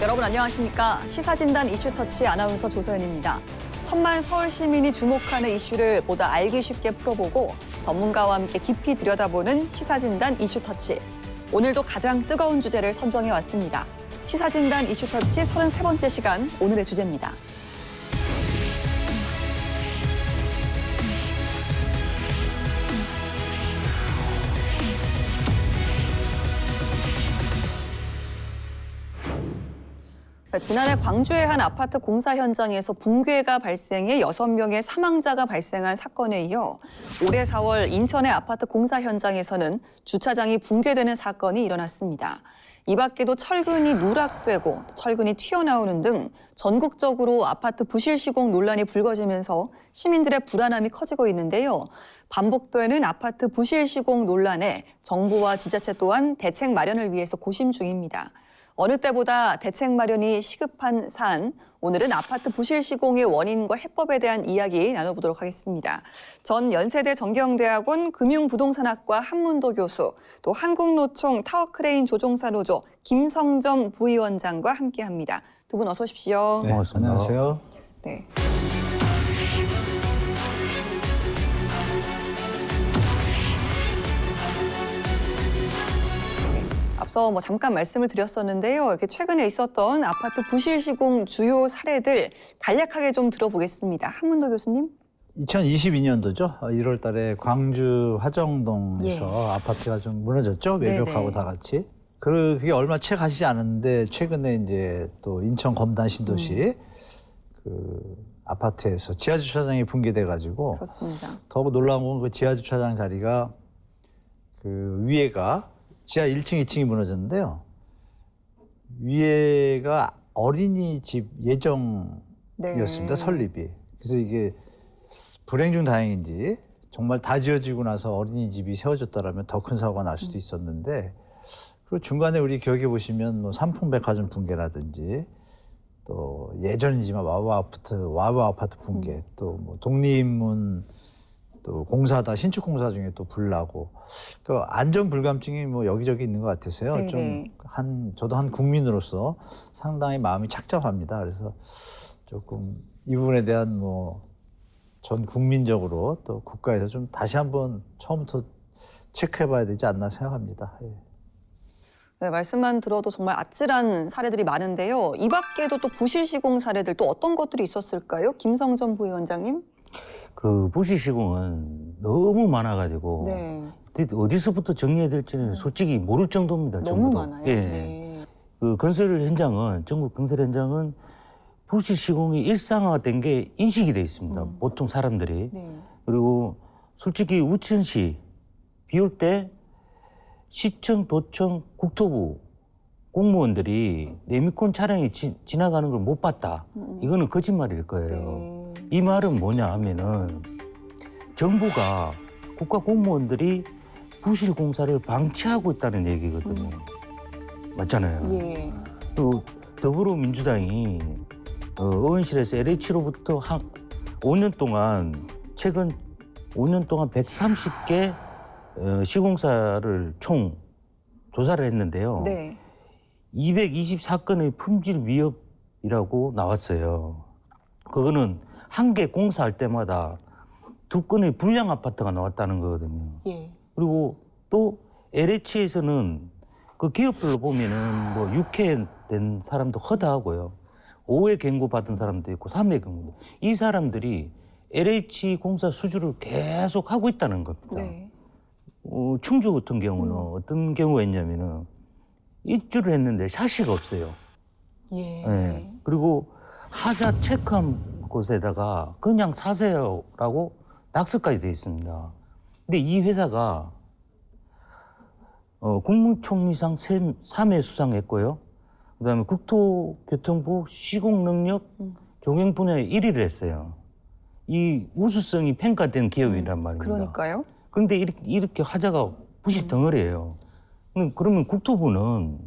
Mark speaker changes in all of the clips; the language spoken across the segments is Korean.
Speaker 1: 여러분 안녕하십니까? 시사진단 이슈터치 아나운서 조서연입니다. 천만 서울 시민이 주목하는 이슈를 보다 알기 쉽게 풀어보고 전문가와 함께 깊이 들여다보는 시사진단 이슈터치. 오늘도 가장 뜨거운 주제를 선정해왔습니다. 시사진단 이슈터치 33번째 시간, 오늘의 주제입니다. 지난해 광주의 한 아파트 공사 현장에서 붕괴가 발생해 6명의 사망자가 발생한 사건에 이어 올해 4월 인천의 아파트 공사 현장에서는 주차장이 붕괴되는 사건이 일어났습니다. 이 밖에도 철근이 누락되고 철근이 튀어나오는 등 전국적으로 아파트 부실 시공 논란이 불거지면서 시민들의 불안함이 커지고 있는데요. 반복되는 아파트 부실 시공 논란에 정부와 지자체 또한 대책 마련을 위해서 고심 중입니다. 어느 때보다 대책 마련이 시급한 사안, 오늘은 아파트 부실 시공의 원인과 해법에 대한 이야기 나눠보도록 하겠습니다. 전 연세대 정경대학원 금융부동산학과 한문도 교수, 또 한국노총 타워크레인 조종사 노조 김성점 부위원장과 함께합니다. 두 분 어서 오십시오.
Speaker 2: 네, 안녕하세요.
Speaker 1: 네. 앞서 잠깐 말씀을 드렸었는데요. 이렇게 최근에 있었던 아파트 부실 시공 주요 사례들 간략하게 좀 들어보겠습니다. 한문도 교수님.
Speaker 2: 2022년도죠. 1월 달에 광주 화정동에서 아파트가 좀 무너졌죠. 외벽하고 다 같이. 그게 얼마 채 가시지 않았는데 최근에 이제 또 인천 검단 신도시 그 아파트에서 지하 주차장이 붕괴돼 가지고
Speaker 1: 그렇습니다.
Speaker 2: 더 놀라운 건 그 지하 주차장 자리가 그 위에가 지하 1층, 2층이 무너졌는데요. 위에가 어린이집 예정이었습니다. 설립이. 그래서 이게 불행 중 다행인지 정말 다 지어지고 나서 어린이집이 세워졌다라면 더 큰 사고가 날 수도 있었는데, 그리고 중간에 우리 기억해 보시면 뭐 삼풍백화점 붕괴라든지 또 예전이지만 와우 아파트 붕괴, 또 뭐 독립문 또 공사다 신축 공사 중에 또 불 나고, 그 안전 불감증이 뭐 여기저기 있는 것 같아서요. 저도 한 국민으로서 상당히 마음이 착잡합니다. 그래서 조금 이 부분에 대한 뭐 전 국민적으로 또 국가에서 좀 다시 한번 처음부터 체크해봐야 되지 않나 생각합니다. 예.
Speaker 1: 네, 말씀만 들어도 정말 아찔한 사례들이 많은데요. 이 밖에도 또 부실 시공 사례들 또 어떤 것들이 있었을까요? 김성점 부위원장님.
Speaker 3: 그 부실 시공은 너무 많아가지고 어디서부터 정리해야 될지는 솔직히 모를 정도입니다.
Speaker 1: 너무
Speaker 3: 전부도.
Speaker 1: 많아요.
Speaker 3: 예.
Speaker 1: 네.
Speaker 3: 그 건설 현장은 전국 건설 현장은 부실 시공이 일상화된 게 인식이 돼 있습니다. 보통 사람들이. 그리고 솔직히 우천시 비 올 때 시청, 도청, 국토부 공무원들이 레미콘 차량이 지나가는 걸 못 봤다. 이거는 거짓말일 거예요. 이 말은 뭐냐 하면은 정부가 국가 공무원들이 부실 공사를 방치하고 있다는 얘기거든요. 맞잖아요.
Speaker 1: 예.
Speaker 3: 또 더불어민주당이 의원실에서 LH로부터 최근 5년 동안 130개 시공사를 총 조사를 했는데요. 224건의 품질 위협이라고 나왔어요. 그거는 한 개 공사할 때마다 2건의 불량 아파트가 나왔다는 거거든요. 그리고 또 LH에서는 그 기업별로 보면은 뭐 6회 된 사람도 허다하고요. 5회 경고 받은 사람도 있고 3회 경고. 이 사람들이 LH 공사 수주를 계속 하고 있다는 겁니다. 충주 같은 경우는 어떤 경우가 있냐면은 입주를 했는데 샤시가 없어요. 네. 그리고 하자 체크한 곳에다가 그냥 사세요라고 낙서까지 돼 있습니다. 근데 이 회사가 국무총리상 3회 수상했고요. 그다음에 국토교통부 시공능력 종행 분야에 1위를 했어요. 이 우수성이 평가된 기업이란 말입니다.
Speaker 1: 그러니까요.
Speaker 3: 그런데 이렇게 하자가 부실 덩어리예요. 그러면 국토부는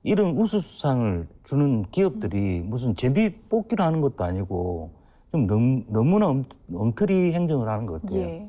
Speaker 3: 이런 우수상을 주는 기업들이 무슨 제비 뽑기로 하는 것도 아니고 좀 너무나 엉터리 행정을 하는 것 같아요.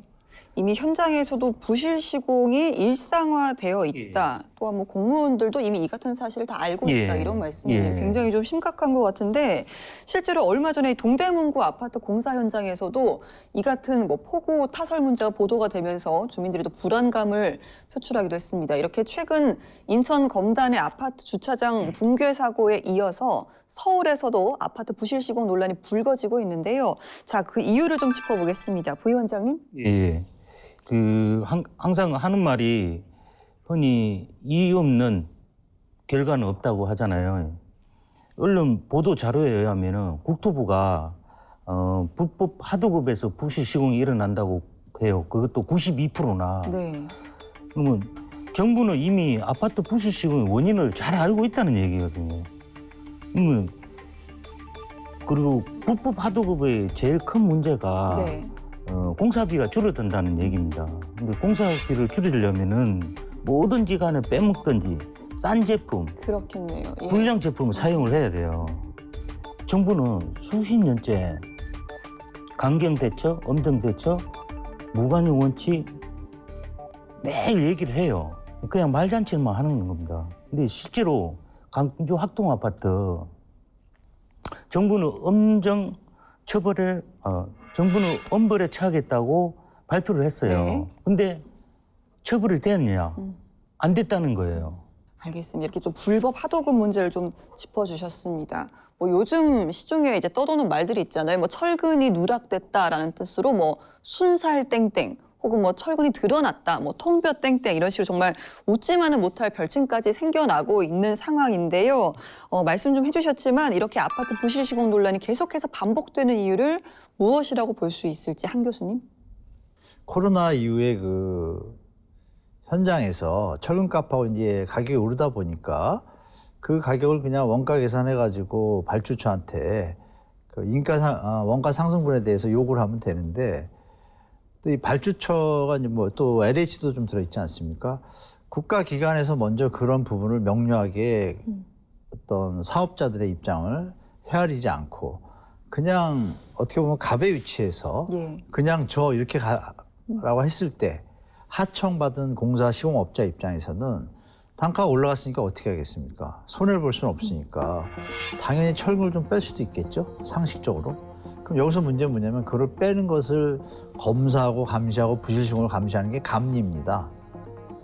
Speaker 1: 이미 현장에서도 부실 시공이 일상화되어 있다. 또한 뭐 공무원들도 이미 이 같은 사실을 다 알고 있다.
Speaker 3: 예.
Speaker 1: 이런 말씀이
Speaker 3: 예.
Speaker 1: 굉장히 좀 심각한 것 같은데 실제로 얼마 전에 동대문구 아파트 공사 현장에서도 이 같은 뭐 폭우 타설 문제가 보도가 되면서 주민들이 또 불안감을 표출하기도 했습니다. 이렇게 최근 인천 검단의 아파트 주차장 붕괴 사고에 이어서 서울에서도 아파트 부실 시공 논란이 불거지고 있는데요. 자, 그 이유를 좀 짚어보겠습니다. 부위원장님.
Speaker 3: 예. 항상 하는 말이 흔히 이유 없는 결과는 없다고 하잖아요. 언론 보도 자료에 의하면은 국토부가 불법 하도급에서 부실 시공이 일어난다고 해요. 그것도 92%나.
Speaker 1: 네.
Speaker 3: 그러면 정부는 이미 아파트 부실 시공의 원인을 잘 알고 있다는 얘기거든요. 그리고 불법 하도급의 제일 큰 문제가
Speaker 1: 네.
Speaker 3: 공사비가 줄어든다는 얘기입니다. 근데 공사비를 줄이려면은 뭐든지 간에 빼먹든지 싼 제품,
Speaker 1: 그렇겠네요. 예.
Speaker 3: 불량 제품을 사용을 해야 돼요. 정부는 수십 년째 강경 대처, 엄정 대처, 무관용 원칙 매일 얘기를 해요. 그냥 말잔치만 하는 겁니다. 근데 실제로 광주 학동 아파트 정부는 엄정 처벌을 정부는 엄벌에 처하겠다고 발표를 했어요.
Speaker 1: 네.
Speaker 3: 근데 처벌이 됐느냐? 안 됐다는 거예요.
Speaker 1: 알겠습니다. 이렇게 좀 불법 하도급 문제를 좀 짚어주셨습니다. 뭐 요즘 시중에 이제 떠도는 말들이 있잖아요. 뭐 철근이 누락됐다라는 뜻으로 뭐 순살 땡땡 혹은 뭐 철근이 드러났다, 뭐 통뼈 땡땡 이런 식으로 정말 웃지만은 못할 별칭까지 생겨나고 있는 상황인데요. 말씀 좀 해주셨지만 이렇게 아파트 부실 시공 논란이 계속해서 반복되는 이유를 무엇이라고 볼 수 있을지 한 교수님?
Speaker 2: 코로나 이후에 그 현장에서 철근값하고 이제 가격이 오르다 보니까 그 가격을 그냥 원가 계산해가지고 발주처한테 그 원가 상승분에 대해서 요구를 하면 되는데 또 이 발주처가 이제 뭐 또 LH도 좀 들어있지 않습니까? 국가 기관에서 먼저 그런 부분을 명료하게 어떤 사업자들의 입장을 헤아리지 않고 그냥 어떻게 보면 갑의 위치에서
Speaker 1: 예.
Speaker 2: 그냥 저 이렇게 가라고 했을 때 하청받은 공사 시공업자 입장에서는 단가가 올라갔으니까 어떻게 하겠습니까? 손해를 볼 수는 없으니까 당연히 철근을 좀 뺄 수도 있겠죠? 상식적으로. 그럼 여기서 문제는 뭐냐면 그걸 빼는 것을 검사하고 감시하고 부실시공을 감시하는 게 감리입니다.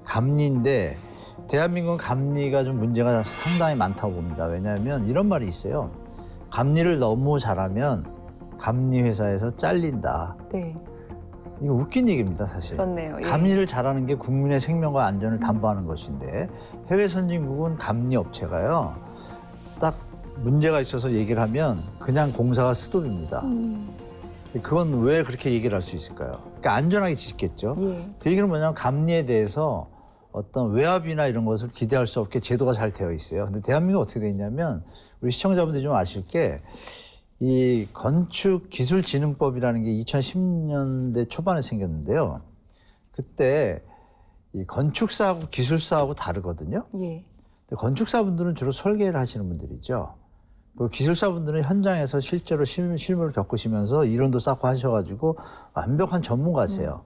Speaker 2: 감리인데 대한민국은 감리가 좀 문제가 상당히 많다고 봅니다. 왜냐하면 이런 말이 있어요. 감리를 너무 잘하면 감리 회사에서 잘린다.
Speaker 1: 네.
Speaker 2: 이거 웃긴 얘기입니다, 사실.
Speaker 1: 그렇네요. 예.
Speaker 2: 감리를 잘하는 게 국민의 생명과 안전을 담보하는 것인데 해외 선진국은 감리 업체가요. 딱 문제가 있어서 얘기를 하면 그냥 공사가 스톱입니다. 그건 왜 그렇게 얘기를 할 수 있을까요? 그러니까 안전하게 짓겠죠.
Speaker 1: 예.
Speaker 2: 그 얘기는 뭐냐면 감리에 대해서 어떤 외압이나 이런 것을 기대할 수 없게 제도가 잘 되어 있어요. 근데 대한민국 어떻게 돼 있냐면 우리 시청자분들이 좀 아실 게 이 건축기술진흥법이라는 게 2010년대 초반에 생겼는데요. 그때 이 건축사하고 기술사하고 다르거든요.
Speaker 1: 예.
Speaker 2: 건축사분들은 주로 설계를 하시는 분들이죠. 그 기술사분들은 현장에서 실제로 실무를 겪으시면서 이론도 쌓고 하셔가지고 완벽한 전문가세요.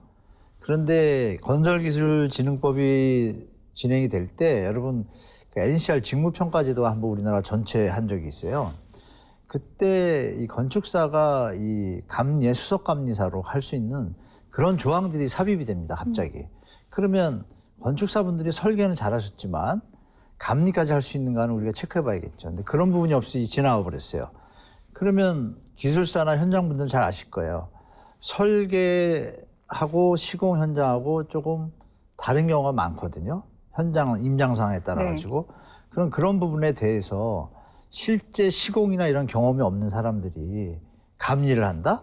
Speaker 2: 그런데 건설기술진흥법이 진행이 될 때 여러분 그 NCR 직무평가제도 한번 우리나라 전체에 한 적이 있어요. 그때 이 건축사가 이 감리의 수석감리사로 할 수 있는 그런 조항들이 삽입이 됩니다, 갑자기. 그러면 건축사분들이 설계는 잘하셨지만 감리까지 할 수 있는가는 우리가 체크해 봐야겠죠. 근데 그런 부분이 없이 지나가 버렸어요. 그러면 기술사나 현장분들은 잘 아실 거예요. 설계하고 시공 현장하고 조금 다른 경우가 많거든요. 현장, 임장 상황에 따라 가지고. 네. 그런 부분에 대해서 실제 시공이나 이런 경험이 없는 사람들이 감리를 한다?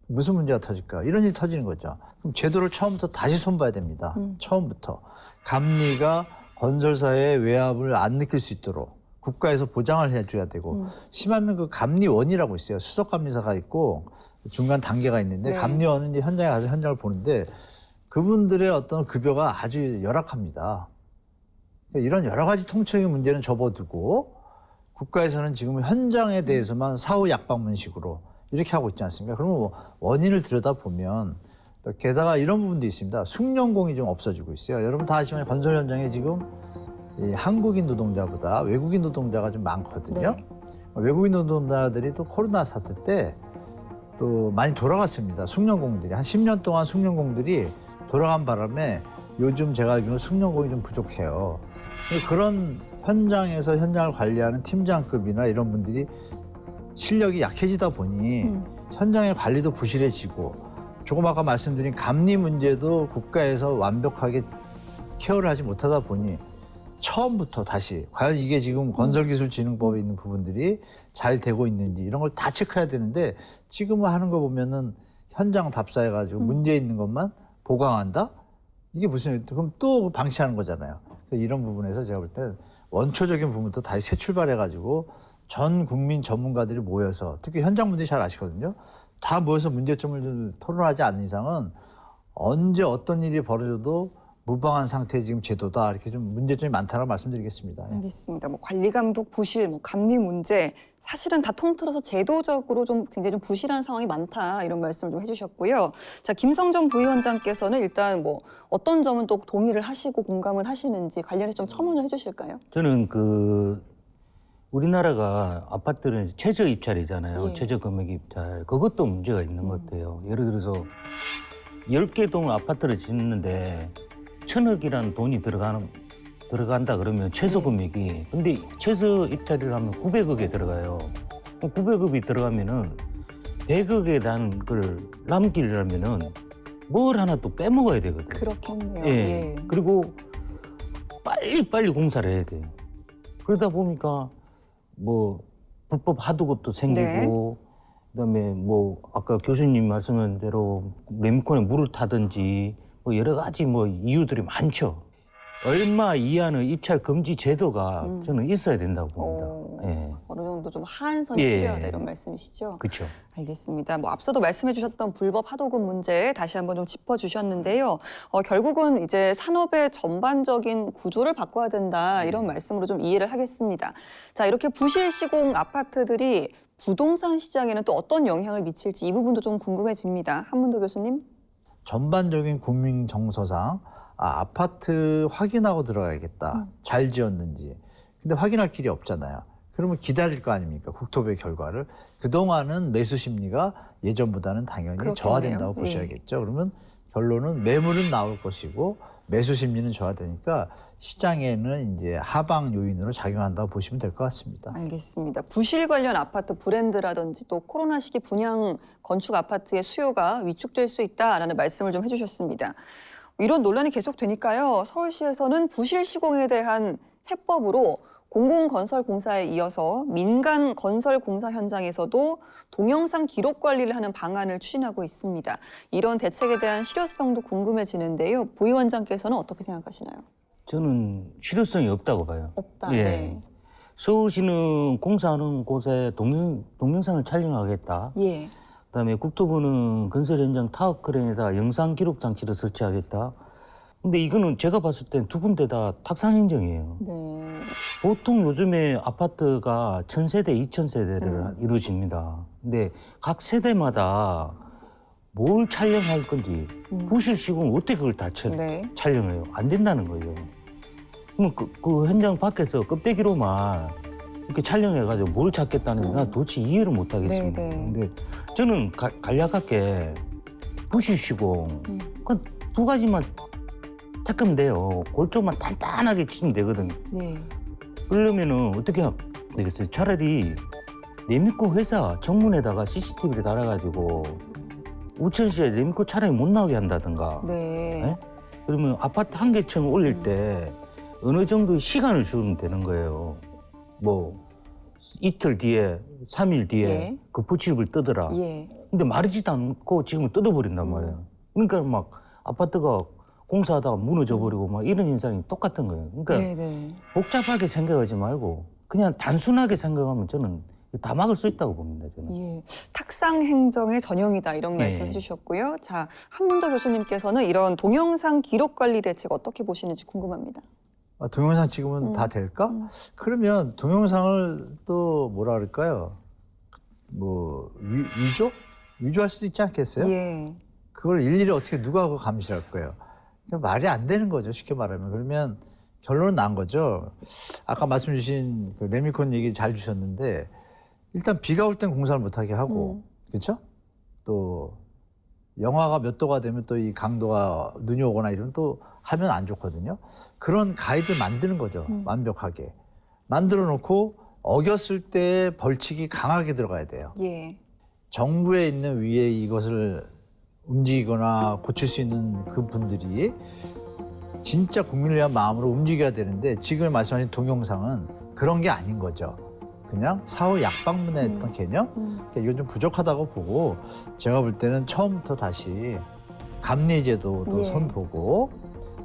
Speaker 2: 무슨 문제가 터질까? 이런 일이 터지는 거죠. 그럼 제도를 처음부터 다시 손봐야 됩니다. 처음부터. 감리가 건설사의 외압을 안 느낄 수 있도록 국가에서 보장을 해줘야 되고 심하면 그 감리원이라고 있어요. 수석감리사가 있고 중간 단계가 있는데
Speaker 1: 네.
Speaker 2: 감리원은 이제 현장에 가서 현장을 보는데 그분들의 어떤 급여가 아주 열악합니다. 그러니까 이런 여러 가지 통칭의 문제는 접어두고 국가에서는 지금 현장에 대해서만 사후 약방문식으로 이렇게 하고 있지 않습니까? 그러면 원인을 들여다보면 또 게다가 이런 부분도 있습니다. 숙련공이 좀 없어지고 있어요. 여러분 다 아시지만 건설 현장에 지금 이 한국인 노동자보다 외국인 노동자가 좀 많거든요.
Speaker 1: 네.
Speaker 2: 외국인 노동자들이 또 코로나 사태 때 또 많이 돌아갔습니다. 숙련공들이 한 10년 동안 숙련공들이 돌아간 바람에 요즘 제가 알기로는 숙련공이 좀 부족해요. 그런 현장에서 현장을 관리하는 팀장급이나 이런 분들이 실력이 약해지다 보니 현장의 관리도 부실해지고 조금 아까 말씀드린 감리 문제도 국가에서 완벽하게 케어를 하지 못하다 보니 처음부터 다시 과연 이게 지금 건설기술진흥법에 있는 부분들이 잘 되고 있는지 이런 걸 다 체크해야 되는데 지금은 하는 거 보면은 현장 답사해가지고 문제 있는 것만 보강한다? 이게 무슨 그럼 또 방치하는 거잖아요. 이런 부분에서 제가 볼 때 원초적인 부분부터 다시 새 출발해가지고 전 국민 전문가들이 모여서 특히 현장 분들이 잘 아시거든요. 다 모여서 문제점을 좀 토론하지 않는 이상은 언제 어떤 일이 벌어져도 무방한 상태의 지금 제도다 이렇게 좀 문제점이 많다고 말씀드리겠습니다.
Speaker 1: 알겠습니다. 뭐 관리 감독 부실, 뭐 감리 문제 사실은 다 통틀어서 제도적으로 좀 굉장히 좀 부실한 상황이 많다 이런 말씀을 좀 해주셨고요. 자, 김성정 부위원장께서는 일단 뭐 어떤 점은 또 동의를 하시고 공감을 하시는지 관련해서 좀 첨언을 해주실까요?
Speaker 3: 저는 우리나라가 아파트는 최저 입찰이잖아요.
Speaker 1: 예.
Speaker 3: 최저 금액 입찰. 그것도 문제가 있는 것 같아요. 예를 들어서 10개 동 아파트를 짓는데 1,000억이라는 돈이 들어간다 그러면 최소 금액이. 근데 최저 입찰을 하면 900억에 들어가요. 900억이 들어가면은 100억에 대한 걸 남기려면은 뭘 하나 또 빼먹어야 되거든요.
Speaker 1: 그렇겠네요.
Speaker 3: 예.
Speaker 1: 예.
Speaker 3: 그리고 빨리 공사를 해야 돼요. 그러다 보니까 뭐 불법 하도급도 생기고
Speaker 1: 네.
Speaker 3: 그다음에 뭐 아까 교수님 말씀한 대로 레미콘에 물을 타든지 뭐 여러 가지 뭐 이유들이 많죠. 얼마 이하의 입찰 금지 제도가 저는 있어야 된다고 봅니다. 예.
Speaker 1: 어느 정도 좀 하한선이
Speaker 3: 예.
Speaker 1: 필요하다 이런 말씀이시죠?
Speaker 3: 그렇죠.
Speaker 1: 알겠습니다. 뭐 앞서도 말씀해 주셨던 불법 하도급 문제 다시 한번 좀 짚어주셨는데요. 결국은 이제 산업의 전반적인 구조를 바꿔야 된다 이런 말씀으로 좀 이해를 하겠습니다. 자, 이렇게 부실 시공 아파트들이 부동산 시장에는 또 어떤 영향을 미칠지 이 부분도 좀 궁금해집니다. 한문도 교수님.
Speaker 2: 전반적인 국민 정서상 아파트 확인하고 들어가야겠다. 잘 지었는지. 근데 확인할 길이 없잖아요. 그러면 기다릴 거 아닙니까? 국토부의 결과를. 그동안은 매수 심리가 예전보다는 당연히
Speaker 1: 그렇겠네요.
Speaker 2: 저하된다고
Speaker 1: 예.
Speaker 2: 보셔야겠죠. 그러면 결론은 매물은 나올 것이고 매수 심리는 저하되니까 시장에는 이제 하방 요인으로 작용한다고 보시면 될 것 같습니다.
Speaker 1: 알겠습니다. 부실 관련 아파트 브랜드라든지 또 코로나 시기 분양 건축 아파트의 수요가 위축될 수 있다라는 말씀을 좀 해주셨습니다. 이런 논란이 계속되니까요. 서울시에서는 부실 시공에 대한 해법으로 공공건설공사에 이어서 민간 건설공사 현장에서도 동영상 기록 관리를 하는 방안을 추진하고 있습니다. 이런 대책에 대한 실효성도 궁금해지는데요. 부위원장께서는 어떻게 생각하시나요?
Speaker 3: 저는 실효성이 없다고 봐요.
Speaker 1: 없다.
Speaker 3: 예.
Speaker 1: 네.
Speaker 3: 서울시는 공사하는 곳에 동영상을 촬영하겠다.
Speaker 1: 예.
Speaker 3: 그다음에 국토부는 건설 현장 타워 크레인에다 영상 기록 장치를 설치하겠다. 근데 이거는 제가 봤을 땐 두 군데 다 탁상 행정이에요.
Speaker 1: 네.
Speaker 3: 보통 요즘에 아파트가 1,000세대, 2,000세대를 이루어집니다. 근데 각 세대마다 뭘 촬영할 건지 부실 시공을 어떻게 그걸 다
Speaker 1: 네.
Speaker 3: 촬영을 해요? 안 된다는 거예요. 그럼 그 현장 밖에서 껍데기로만 이렇게 촬영해가지고 뭘 찾겠다는 나 도대체 이해를 못 하겠습니다.
Speaker 1: 네, 네.
Speaker 3: 근데 저는 간략하게 부실 시공 그 두 가지만 택하면 돼요. 골조만 단단하게 치면 되거든요.
Speaker 1: 네.
Speaker 3: 그러려면은 어떻게 하면 되겠어요? 차라리 레미코 회사 정문에다가 CCTV를 달아가지고 우천시에 레미코 차량이 못 나오게 한다든가.
Speaker 1: 네.
Speaker 3: 네? 그러면 아파트 한 개 층 올릴 때 어느 정도의 시간을 주면 되는 거예요. 뭐 이틀 뒤에, 3일 뒤에
Speaker 1: 예.
Speaker 3: 그 부치를 뜨더라.
Speaker 1: 예.
Speaker 3: 근데 마르지도 않고 지금 뜯어버린단 말이에요. 그러니까 막 아파트가 공사하다가 무너져 버리고 막 이런 현상이 똑같은 거예요. 그러니까
Speaker 1: 네, 네.
Speaker 3: 복잡하게 생각하지 말고 그냥 단순하게 생각하면 저는 다 막을 수 있다고 봅니다. 저는.
Speaker 1: 예, 탁상 행정의 전형이다 이런 말씀
Speaker 3: 예.
Speaker 1: 해주셨고요. 자, 한문도 교수님께서는 이런 동영상 기록 관리 대책 어떻게 보시는지 궁금합니다.
Speaker 2: 동영상 찍으면 다 될까? 그러면 동영상을 또 뭐라 그럴까요? 뭐 위조? 위조할 수도 있지 않겠어요?
Speaker 1: 예.
Speaker 2: 그걸 일일이 어떻게 누가 하고 감시할 거예요? 그러니까 말이 안 되는 거죠. 쉽게 말하면. 그러면 결론은 난 거죠. 아까 말씀 주신 그 레미콘 얘기 잘 주셨는데 일단 비가 올 땐 공사를 못하게 하고 그렇죠? 또 영하가 몇 도가 되면 또 이 강도가 눈이 오거나 이러면 또 하면 안 좋거든요. 그런 가이드 만드는 거죠. 완벽하게. 만들어 놓고 어겼을 때 벌칙이 강하게 들어가야 돼요.
Speaker 1: 예.
Speaker 2: 정부에 있는 위에 이것을 움직이거나 고칠 수 있는 그 분들이 진짜 국민을 위한 마음으로 움직여야 되는데 지금 말씀하신 동영상은 그런 게 아닌 거죠. 그냥 사후 약방문에 했던 개념? 그러니까 이건 좀 부족하다고 보고 제가 볼 때는 처음부터 다시 감리제도도
Speaker 1: 예.
Speaker 2: 손보고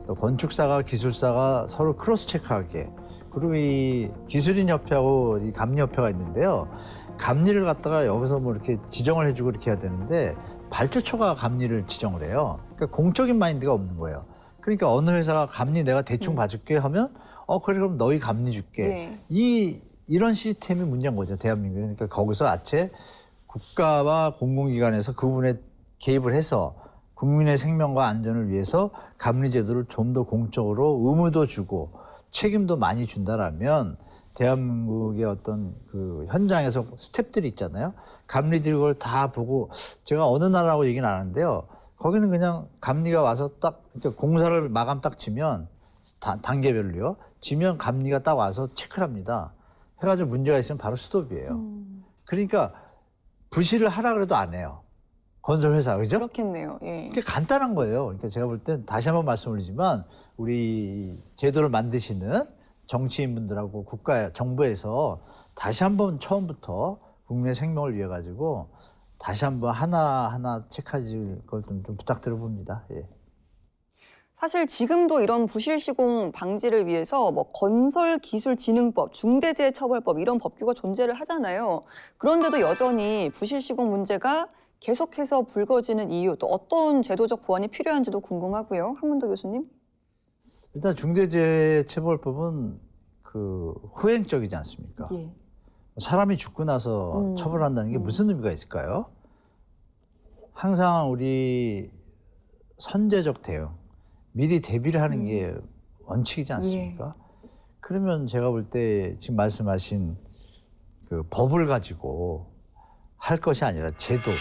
Speaker 2: 또 건축사가 기술사가 서로 크로스 체크하게 그리고 이 기술인협회하고 이 감리협회가 있는데요. 감리를 갖다가 여기서 뭐 이렇게 지정을 해주고 이렇게 해야 되는데 발주처가 감리를 지정을 해요. 그러니까 공적인 마인드가 없는 거예요. 그러니까 어느 회사가 감리 내가 대충 봐줄게 하면 그래 그럼 너희 감리 줄게.
Speaker 1: 네.
Speaker 2: 이런 시스템이 문제인 거죠. 대한민국에. 그러니까 거기서 아체 국가와 공공기관에서 그 부분에 개입을 해서 국민의 생명과 안전을 위해서 감리 제도를 좀 더 공적으로 의무도 주고 책임도 많이 준다라면 대한민국의 어떤 그 현장에서 스텝들이 있잖아요. 감리들이 그걸 다 보고 제가 어느 나라라고 얘기는 안 하는데요. 거기는 그냥 감리가 와서 딱 그러니까 공사를 마감 딱 지면 단계별로요. 지면 감리가 딱 와서 체크를 합니다. 해가지고 문제가 있으면 바로 스톱이에요. 그러니까 부실을 하라 그래도 안 해요. 건설회사, 그죠?
Speaker 1: 그렇겠네요. 예.
Speaker 2: 그게 간단한 거예요. 그러니까 제가 볼 땐 다시 한번 말씀드리지만 우리 제도를 만드시는 정치인분들하고 정부에서 다시 한번 처음부터 국민의 생명을 위해 가지고 다시 한번 하나하나 체크하실 걸 좀 부탁드려 봅니다. 예.
Speaker 1: 사실 지금도 이런 부실 시공 방지를 위해서 뭐 건설기술진흥법, 중대재해처벌법 이런 법규가 존재를 하잖아요. 그런데도 여전히 부실 시공 문제가 계속해서 불거지는 이유, 또 어떤 제도적 보완이 필요한지도 궁금하고요. 한문도 교수님.
Speaker 2: 일단 중대재해처벌법은 그 후행적이지 않습니까?
Speaker 1: 예.
Speaker 2: 사람이 죽고 나서 처벌한다는 게 무슨 의미가 있을까요? 항상 우리 선제적 대응, 미리 대비를 하는 게 원칙이지 않습니까? 그러면 제가 볼 때 지금 말씀하신 그 법을 가지고 할 것이 아니라 제도,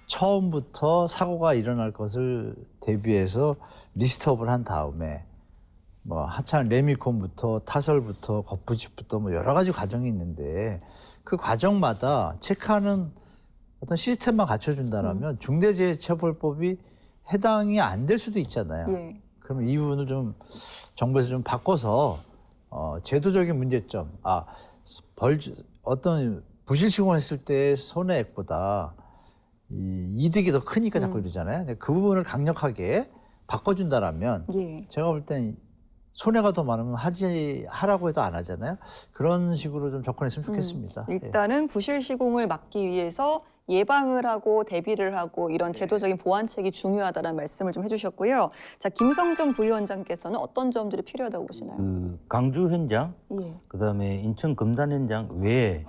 Speaker 2: 처음부터 사고가 일어날 것을 대비해서 리스트업을 한 다음에 뭐 하찮은 레미콘부터 타설부터 겉부집부터 뭐 여러 가지 과정이 있는데 그 과정마다 체크하는 어떤 시스템만 갖춰준다면 중대재해처벌법이 해당이 안 될 수도 있잖아요.
Speaker 1: 예.
Speaker 2: 그러면 이 부분을 좀 정부에서 좀 바꿔서 제도적인 문제점, 어떤 부실 시공을 했을 때 손해액보다 이 이득이 더 크니까 자꾸 이러잖아요. 근데 그 부분을 강력하게 바꿔준다라면
Speaker 1: 예.
Speaker 2: 제가 볼 땐 손해가 더 많으면 하라고 해도 안 하잖아요. 그런 식으로 좀 접근했으면 좋겠습니다.
Speaker 1: 일단은 부실 시공을 막기 위해서 예방을 하고 대비를 하고 이런 제도적인 보완책이 중요하다는 말씀을 좀 해주셨고요. 자, 김성정 부위원장께서는 어떤 점들이 필요하다고 보시나요?
Speaker 3: 그 강주 현장,
Speaker 1: 예.
Speaker 3: 그다음에 인천 금단 현장 외에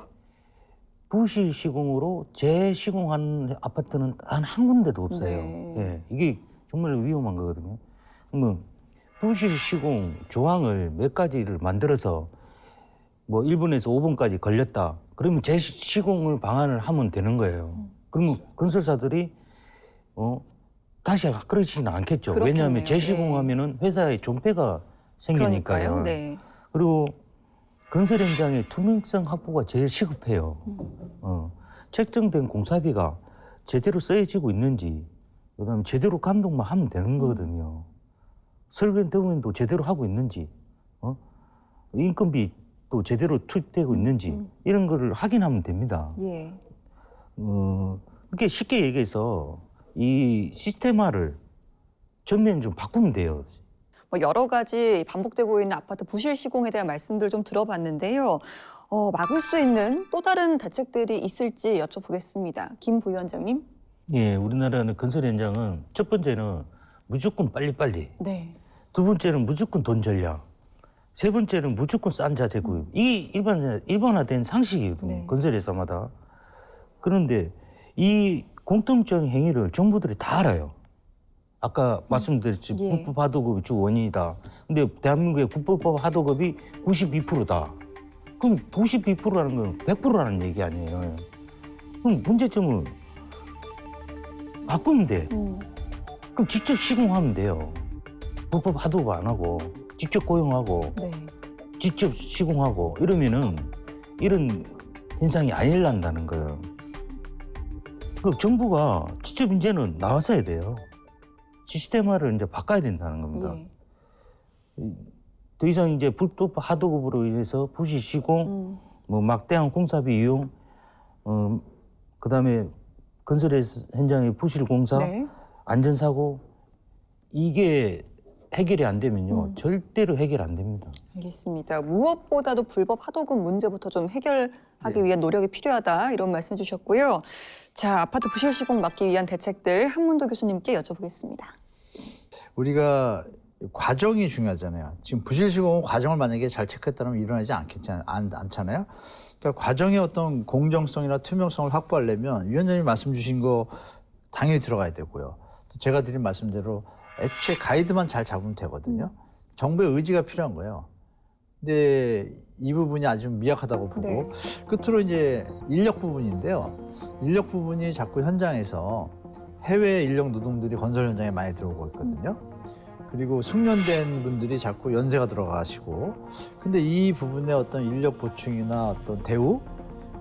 Speaker 3: 부실 시공으로 재시공한 아파트는 단 한 군데도 없어요.
Speaker 1: 네.
Speaker 3: 예, 이게 정말 위험한 거거든요. 그러면 부실 시공 조항을 몇 가지를 만들어서 뭐 1분에서 5분까지 걸렸다. 그러면 재시공을 방안을 하면 되는 거예요. 그러면 건설사들이 다시 그러지는 않겠죠.
Speaker 1: 그렇겠네요.
Speaker 3: 왜냐하면 재시공하면은 회사에 존폐가 생기니까요.
Speaker 1: 그러니까요. 네.
Speaker 3: 그리고 건설 현장의 투명성 확보가 제일 시급해요. 책정된 공사비가 제대로 쓰여지고 있는지, 그다음에 제대로 감독만 하면 되는 거거든요. 설계 도면도 제대로 하고 있는지, 인건비도 제대로 투입되고 있는지 이런 거를 확인하면 됩니다.
Speaker 1: 예.
Speaker 3: 그렇게 쉽게 얘기해서 이 시스템화를 전면 좀 바꾸면 돼요.
Speaker 1: 뭐 여러 가지 반복되고 있는 아파트 부실 시공에 대한 말씀들 좀 들어봤는데요. 막을 수 있는 또 다른 대책들이 있을지 여쭤보겠습니다. 김 부위원장님.
Speaker 3: 예, 우리나라는 건설 현장은 첫 번째는 무조건 빨리빨리.
Speaker 1: 네.
Speaker 3: 두 번째는 무조건 돈 전략. 세 번째는 무조건 싼 자재 구입. 이게 일반화된 상식이거든요.
Speaker 1: 네.
Speaker 3: 건설회사마다. 그런데 이 공통적인 행위를 정부들이 다 알아요. 아까 말씀드렸지
Speaker 1: 예.
Speaker 3: 불법 하도급이 주 원인이다. 근데 대한민국의 불법 하도급이 92%다. 그럼 92%라는 건 100%라는 얘기 아니에요. 그럼 문제점을 바꾸면 돼. 그럼 직접 시공하면 돼요. 불법 하도급 안 하고 직접 고용하고
Speaker 1: 네.
Speaker 3: 직접 시공하고 이러면은 이런 현상이 안 일어난다는 거예요. 그 정부가 직접 이제는 나와서야 돼요. 시스템화를 이제 바꿔야 된다는 겁니다.
Speaker 1: 예.
Speaker 3: 더 이상 이제 불법 하도급으로 인해서 부실 시공, 뭐 막대한 공사비 이용, 그다음에 건설 현장의 부실 공사,
Speaker 1: 네.
Speaker 3: 안전사고 이게 해결이 안 되면요 절대로 해결 안 됩니다.
Speaker 1: 알겠습니다. 무엇보다도 불법 하도급 문제부터 좀 해결하기 위한 노력이 필요하다 이런 말씀해 주셨고요. 자, 아파트 부실 시공 막기 위한 대책들 한문도 교수님께 여쭤보겠습니다.
Speaker 2: 우리가 과정이 중요하잖아요. 지금 부실 시공은 과정을 만약에 잘 체크했다면 일어나지 않잖아요. 그러니까 과정의 어떤 공정성이나 투명성을 확보하려면 위원장님 말씀 주신 거 당연히 들어가야 되고요. 또 제가 드린 말씀대로 애초에 가이드만 잘 잡으면 되거든요. 정부의 의지가 필요한 거예요. 근데 이 부분이 아주 미약하다고 보고
Speaker 1: 네.
Speaker 2: 끝으로 이제 인력 부분인데요. 인력 부분이 자꾸 현장에서 해외 인력 노동들이 건설 현장에 많이 들어오고 있거든요. 그리고 숙련된 분들이 자꾸 연세가 들어가시고 근데 이 부분의 어떤 인력 보충이나 어떤 대우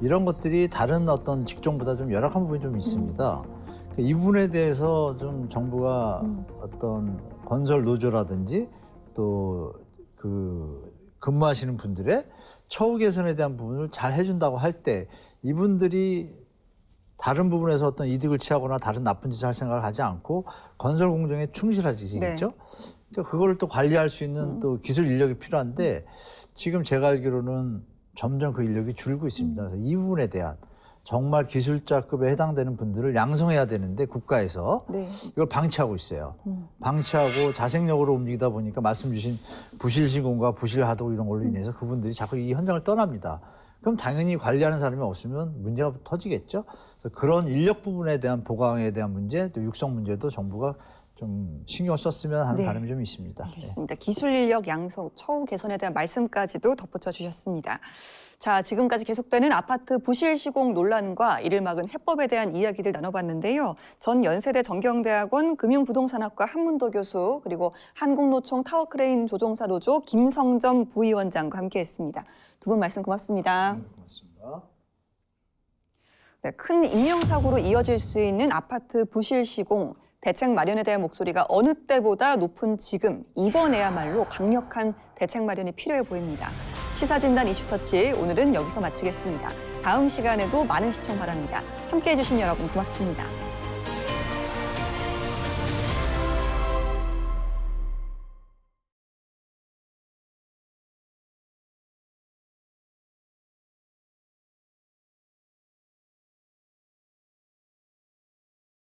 Speaker 2: 이런 것들이 다른 어떤 직종보다 좀 열악한 부분이 좀 있습니다. 이 부분에 대해서 좀 정부가 어떤 건설 노조라든지 또 그 근무하시는 분들의 처우 개선에 대한 부분을 잘 해준다고 할 때 이분들이 다른 부분에서 어떤 이득을 취하거나 다른 나쁜 짓을 할 생각을 하지 않고 건설 공정에 충실하시겠죠.
Speaker 1: 네.
Speaker 2: 그러니까 그거를 또 관리할 수 있는 또 기술 인력이 필요한데 지금 제가 알기로는 점점 그 인력이 줄고 있습니다. 그래서 이 부분에 대한 정말 기술자급에 해당되는 분들을 양성해야 되는데 국가에서
Speaker 1: 네.
Speaker 2: 이걸 방치하고 있어요. 방치하고 자생력으로 움직이다 보니까 말씀 주신 부실 시공과 부실 하도급 이런 걸로 인해서 그분들이 자꾸 이 현장을 떠납니다. 그럼 당연히 관리하는 사람이 없으면 문제가 터지겠죠. 그래서 그런 인력 부분에 대한 보강에 대한 문제, 또 육성 문제도 정부가 좀 신경 썼으면 하는
Speaker 1: 네.
Speaker 2: 바람이 좀 있습니다.
Speaker 1: 알겠습니다. 기술 인력 양성, 처우 개선에 대한 말씀까지도 덧붙여 주셨습니다. 자, 지금까지 계속되는 아파트 부실 시공 논란과 이를 막은 해법에 대한 이야기를 나눠봤는데요. 전 연세대 정경대학원 금융부동산학과 한문도 교수 그리고 한국노총 타워크레인 조종사 노조 김성점 부위원장과 함께했습니다. 두 분 말씀 고맙습니다.
Speaker 2: 고맙습니다.
Speaker 1: 네, 큰 인명사고로 이어질 수 있는 아파트 부실 시공. 대책 마련에 대한 목소리가 어느 때보다 높은 지금, 이번에야말로 강력한 대책 마련이 필요해 보입니다. 시사진단 이슈터치 오늘은 여기서 마치겠습니다. 다음 시간에도 많은 시청 바랍니다. 함께해 주신 여러분 고맙습니다.